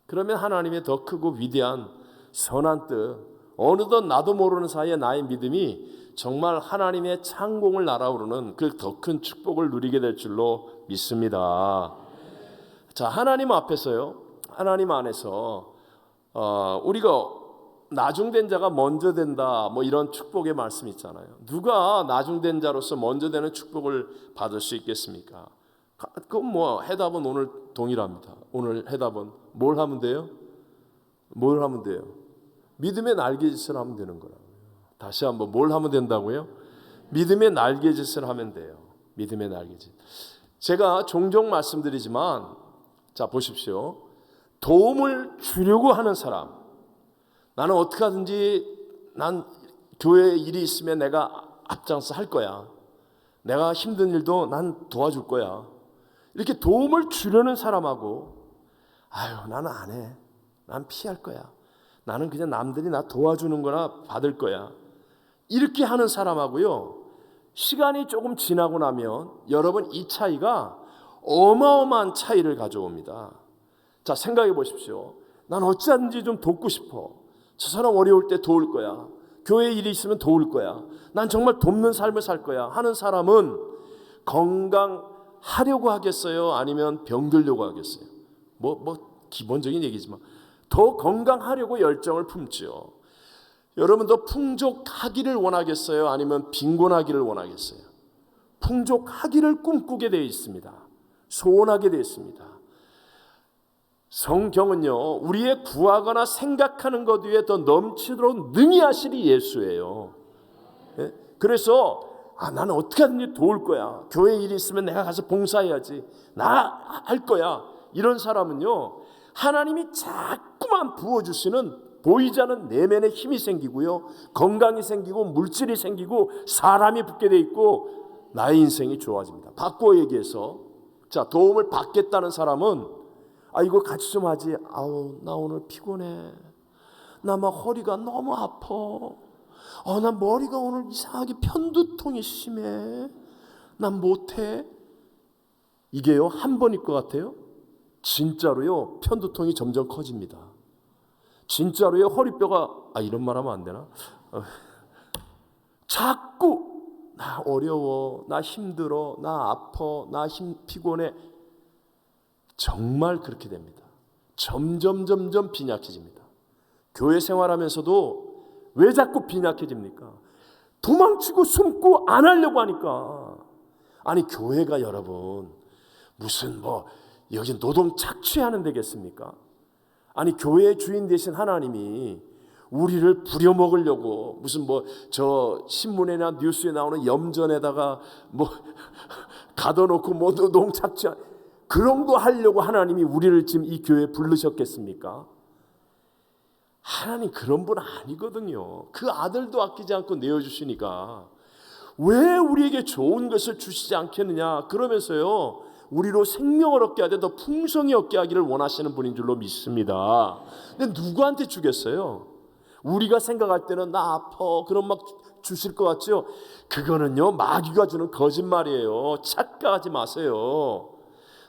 Speaker 1: 그러면 하나님의 더 크고 위대한 선한 뜻, 어느덧 나도 모르는 사이에 나의 믿음이 정말 하나님의 창공을 날아오르는 그 더 큰 축복을 누리게 될 줄로 믿습니다. 자, 하나님 앞에서요, 하나님 안에서 우리가 나중된 자가 먼저 된다 뭐 이런 축복의 말씀 있잖아요. 누가 나중된 자로서 먼저 되는 축복을 받을 수 있겠습니까? 그건 뭐 해답은 오늘 동일합니다. 오늘 해답은 뭘 하면 돼요? 뭘 하면 돼요? 믿음의 날개짓을 하면 되는 거라고요. 다시 한번 뭘 하면 된다고요? 믿음의 날개짓을 하면 돼요. 믿음의 날개짓. 제가 종종 말씀드리지만 자 보십시오. 도움을 주려고 하는 사람, 나는 어떻게 하든지 난 교회에 일이 있으면 내가 앞장서 할 거야. 내가 힘든 일도 난 도와줄 거야. 이렇게 도움을 주려는 사람하고 아유 나는 안 해. 난 피할 거야. 나는 그냥 남들이 나 도와주는 거나 받을 거야. 이렇게 하는 사람하고요. 시간이 조금 지나고 나면 여러분 이 차이가 어마어마한 차이를 가져옵니다. 자 생각해 보십시오. 난 어찌하든지 좀 돕고 싶어. 저 사람 어려울 때 도울 거야. 교회에 일이 있으면 도울 거야. 난 정말 돕는 삶을 살 거야 하는 사람은 건강하려고 하겠어요? 아니면 병들려고 하겠어요? 뭐 기본적인 얘기지만 더 건강하려고 열정을 품지요. 여러분도 풍족하기를 원하겠어요? 아니면 빈곤하기를 원하겠어요? 풍족하기를 꿈꾸게 되어 있습니다. 소원하게 되어 있습니다. 성경은요, 우리의 구하거나 생각하는 것 위에 더 넘치도록 능히 하시리 예수예요. 예? 그래서 나는 어떻게 하든지 도울 거야. 교회 일이 있으면 내가 가서 봉사해야지. 나 할 거야. 이런 사람은요, 하나님이 자꾸만 부어주시는 보이지 않는 내면의 힘이 생기고요, 건강이 생기고 물질이 생기고 사람이 붙게 돼 있고 나의 인생이 좋아집니다. 바꿔 얘기해서 자 도움을 받겠다는 사람은 이거 같이 좀 하지. 나 오늘 피곤해. 나 막 허리가 너무 아파. 나 머리가 오늘 이상하게 편두통이 심해. 난 못해. 이게요 한 번일 것 같아요? 진짜로요 편두통이 점점 커집니다. 진짜로요 허리뼈가 이런 말 하면 안 되나? 자꾸 나 어려워, 나 힘들어, 나 아파, 나 피곤해. 정말 그렇게 됩니다. 점점 빈약해집니다. 교회 생활하면서도 왜 자꾸 빈약해집니까? 도망치고 숨고 안 하려고 하니까. 아니 교회가 여러분 무슨 여기 노동 착취하는 데겠습니까? 아니 교회의 주인 되신 하나님이 우리를 부려먹으려고 무슨 저 신문이나 뉴스에 나오는 염전에다가 가둬놓고 노동 착취 그런 거 하려고 하나님이 우리를 지금 이 교회에 부르셨겠습니까? 하나님 그런 분 아니거든요. 그 아들도 아끼지 않고 내어주시니까 왜 우리에게 좋은 것을 주시지 않겠느냐. 그러면서요 우리로 생명을 얻게 하되 더 풍성히 얻게 하기를 원하시는 분인 줄로 믿습니다. 근데 누구한테 주겠어요? 우리가 생각할 때는 나 아파 그럼 막 주실 것 같죠? 그거는요 마귀가 주는 거짓말이에요. 착각하지 마세요.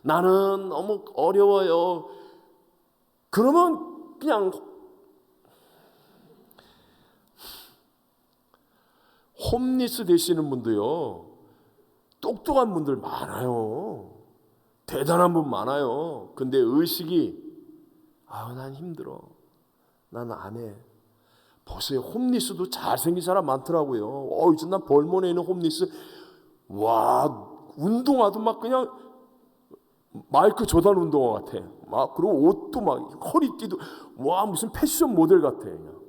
Speaker 1: 나는 너무 어려워요. 그러면 그냥 홈리스 되시는 분도요 똑똑한 분들 많아요. 대단한 분 많아요. 근데 의식이 난 힘들어. 난 안 해. 보세요. 홈리스도 잘생긴 사람 많더라고요. 이제 난 벌몬에 있는 홈리스 와 운동화도 막 그냥 마이클 조던 운동화 같아. 그리고 옷도 막 허리띠도 무슨 패션 모델 같아. 그냥.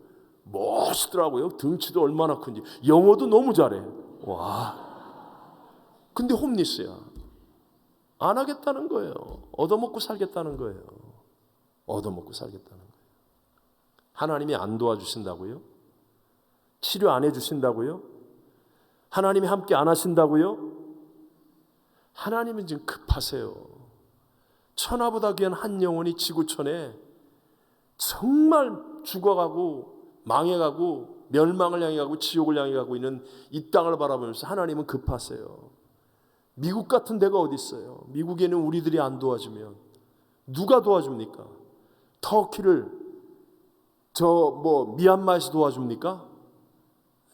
Speaker 1: 멋있더라고요. 등치도 얼마나 큰지. 영어도 너무 잘해. 근데 홈리스야. 안 하겠다는 거예요. 얻어먹고 살겠다는 거예요. 얻어먹고 살겠다는 거예요. 하나님이 안 도와주신다고요? 치료 안 해주신다고요? 하나님이 함께 안 하신다고요? 하나님은 지금 급하세요. 천하보다 귀한 한 영혼이 지구촌에 정말 죽어가고 망해가고 멸망을 향해 가고 지옥을 향해 가고 있는 이 땅을 바라보면서 하나님은 급하세요. 미국 같은 데가 어디 있어요? 미국에는 우리들이 안 도와주면 누가 도와줍니까? 터키를 미얀마에서 도와줍니까?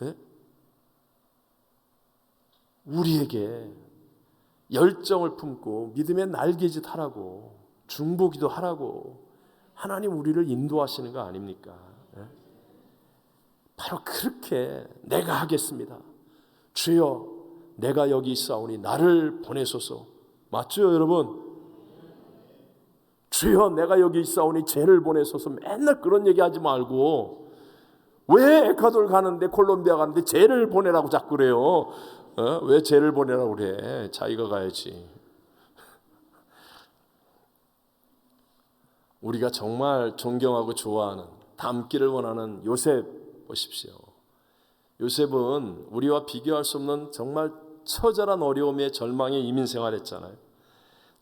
Speaker 1: 예? 우리에게 열정을 품고 믿음의 날개짓 하라고 중보기도 하라고 하나님 우리를 인도하시는 거 아닙니까? 바로 그렇게 내가 하겠습니다. 주여 내가 여기 있사오니 나를 보내소서. 맞죠 여러분? 주여 내가 여기 있사오니 쟤를 보내소서. 맨날 그런 얘기하지 말고 왜 에콰도르 가는데 콜롬비아 가는데 쟤를 보내라고 자꾸 그래요. 왜 쟤를 보내라고 그래? 자기가 가야지. 우리가 정말 존경하고 좋아하는 닮기를 원하는 요셉 보십시오. 요셉은 우리와 비교할 수 없는 정말 처절한 어려움에 절망의 이민생활했잖아요.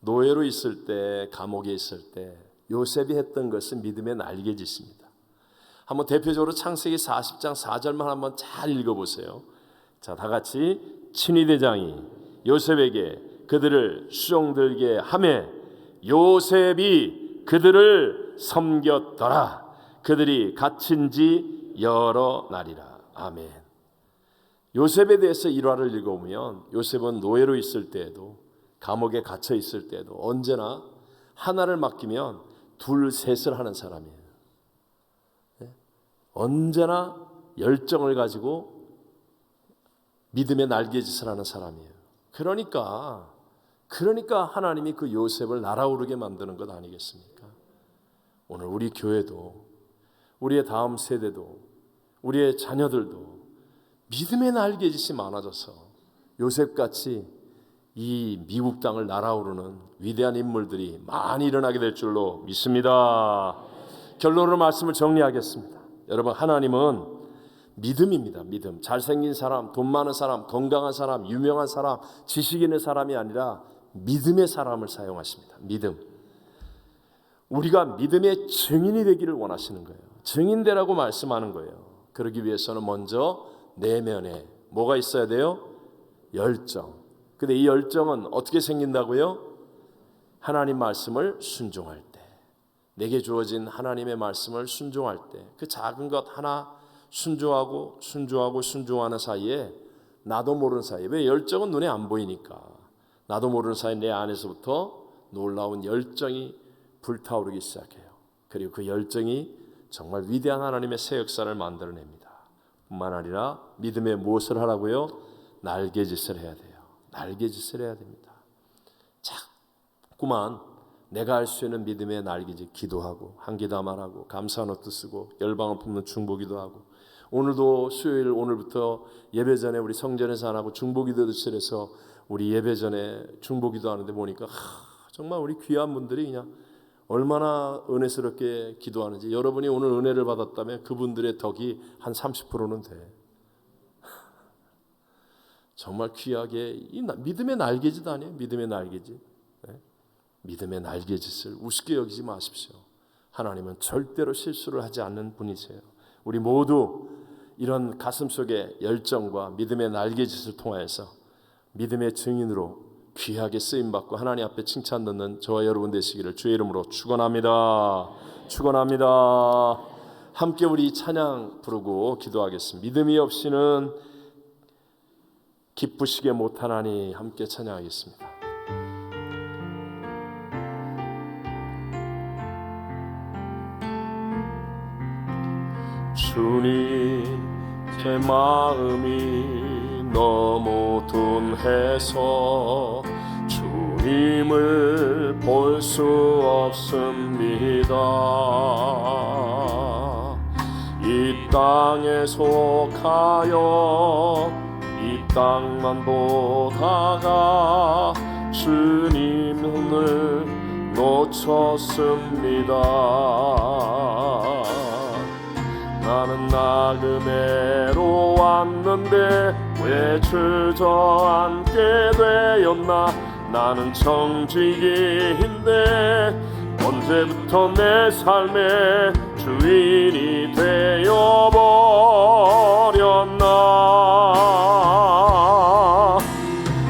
Speaker 1: 노예로 있을 때, 감옥에 있을 때 요셉이 했던 것은 믿음의 날개짓입니다. 한번 대표적으로 창세기 40장 4절만 한번 잘 읽어보세요. 자, 다 같이 친위대장이 요셉에게 그들을 수종들게 하매 요셉이 그들을 섬겼더라. 그들이 갇힌 지 여러 날이라. 아멘. 요셉에 대해서 일화를 읽어보면 요셉은 노예로 있을 때에도 감옥에 갇혀 있을 때에도 언제나 하나를 맡기면 둘 셋을 하는 사람이에요. 언제나 열정을 가지고 믿음의 날개짓을 하는 사람이에요. 그러니까 하나님이 그 요셉을 날아오르게 만드는 것 아니겠습니까? 오늘 우리 교회도 우리의 다음 세대도 우리의 자녀들도 믿음의 날개짓이 많아져서 요셉같이 이 미국 땅을 날아오르는 위대한 인물들이 많이 일어나게 될 줄로 믿습니다. 결론으로 말씀을 정리하겠습니다. 여러분, 하나님은 믿음입니다. 믿음. 잘생긴 사람, 돈 많은 사람, 건강한 사람, 유명한 사람, 지식 있는 사람이 아니라 믿음의 사람을 사용하십니다. 믿음. 우리가 믿음의 증인이 되기를 원하시는 거예요. 증인되라고 말씀하는 거예요. 그러기 위해서는 먼저 내면에 뭐가 있어야 돼요? 열정. 근데 이 열정은 어떻게 생긴다고요? 하나님 말씀을 순종할 때, 내게 주어진 하나님의 말씀을 순종할 때, 그 작은 것 하나 순종하는 사이에 나도 모르는 사이에, 왜 열정은 눈에 안 보이니까 나도 모르는 사이에 내 안에서부터 놀라운 열정이 불타오르기 시작해요. 그리고 그 열정이 정말 위대한 하나님의 새 역사를 만들어냅니다. 뿐만 아니라 믿음의 무엇을 하라고요? 날개짓을 해야 돼요. 날개짓을 해야 됩니다. 자꾸만 내가 할 수 있는 믿음의 날개짓, 기도하고 한기다말하고 감사한 옷도 쓰고 열방을 품는 중보기도 하고, 오늘도 수요일 오늘부터 예배 전에 우리 성전에서 안 하고 중보기도실에서 우리 예배 전에 중보기도 하는데 보니까 정말 우리 귀한 분들이 그냥 얼마나 은혜스럽게 기도하는지. 여러분이 오늘 은혜를 받았다면 그분들의 덕이 한 30%는 돼. 정말 귀하게 이 믿음의 날개짓 아니에요? 믿음의 날개짓. 네? 믿음의 날개짓을 우습게 여기지 마십시오. 하나님은 절대로 실수를 하지 않는 분이세요. 우리 모두 이런 가슴속의 열정과 믿음의 날개짓을 통하여서 믿음의 증인으로 귀하게 쓰임받고 하나님 앞에 칭찬 듣는 저와 여러분 되시기를 주의 이름으로 축원합니다. 축원합니다. 함께 우리 찬양 부르고 기도하겠습니다. 믿음이 없이는 기쁘시게 못하나니. 함께 찬양하겠습니다. 주님, 제 마음이 너무 둔해서 주님을 볼 수 없습니다. 이 땅에 속하여 이 땅만 보다가 주님을 놓쳤습니다. 나는 나그네로 왔는데 왜 주저앉게 되었나. 나는 청지기인데 언제부터 내 삶의 주인이 되어버렸나.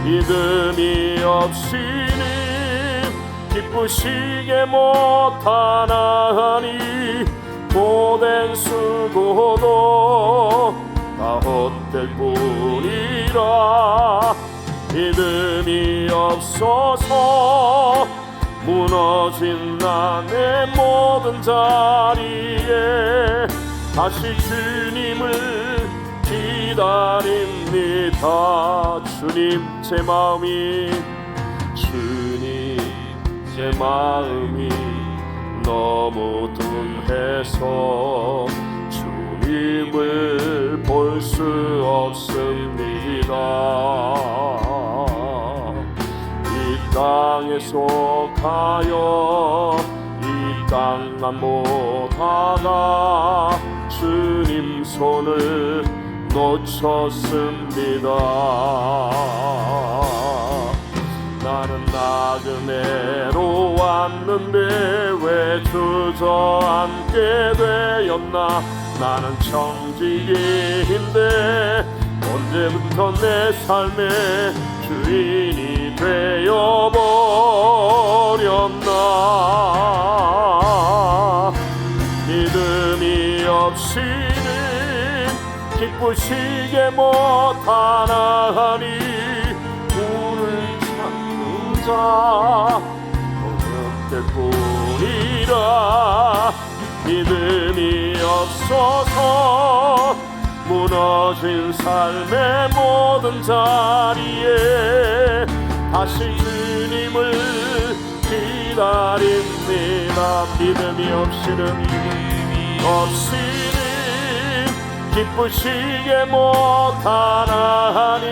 Speaker 1: 믿음이 없이는 기쁘시게 못하나니 고된 수고도 다 헛될 뿐이라. 믿음이 없어서 무너진 나의 모든 자리에 다시 주님을 기다립니다. 주님 제 마음이 너무 둔해서 주님을 볼 수 없습니다. 이 땅에서 가요 이 땅만 보다가 주님 손을 놓쳤습니다. 나는 나그네로 왔는데 왜 주저앉게 되었나. 나는 청지기인데 언제부터 내 삶의 주인이 되어버렸나. 믿음이 없이는 기쁘시게 못하나니 우를 찾는 자 때뿐이라. 믿음이 없어서 무너진 삶의 모든 자리에 다시 주님을 기다립니다. 믿음이 없이는 기쁘시게 못하나니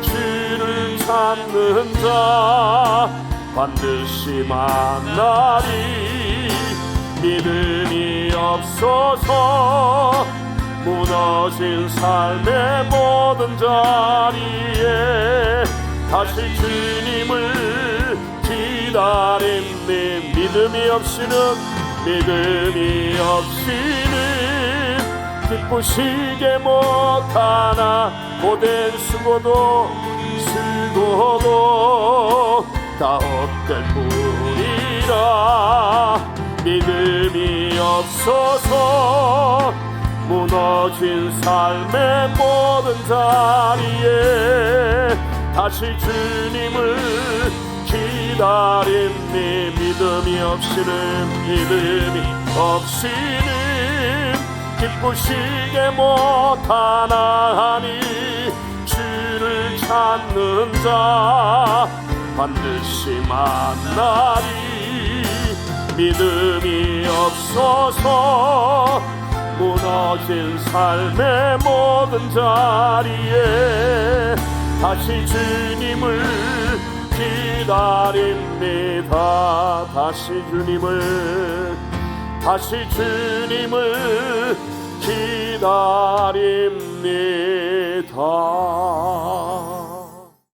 Speaker 1: 주를 찾는 자 반드시 만나리. 믿음이 없어서 무너진 삶의 모든 자리에 다시 주님을 기다립니. 믿음이 없이는 기쁘시게 못하나. 고된 수고도 다 헛될 뿐이라. 믿음이 없어서 무너진 삶의 모든 자리에 다시 주님을 기다립니. 믿음이 없이는 기쁘시게 못하나니 주를 찾는 자 반드시 만나리. 믿음이 없어서 무너진 삶의 모든 자리에 다시 주님을 기다립니다. 다시 주님을 기다립니다.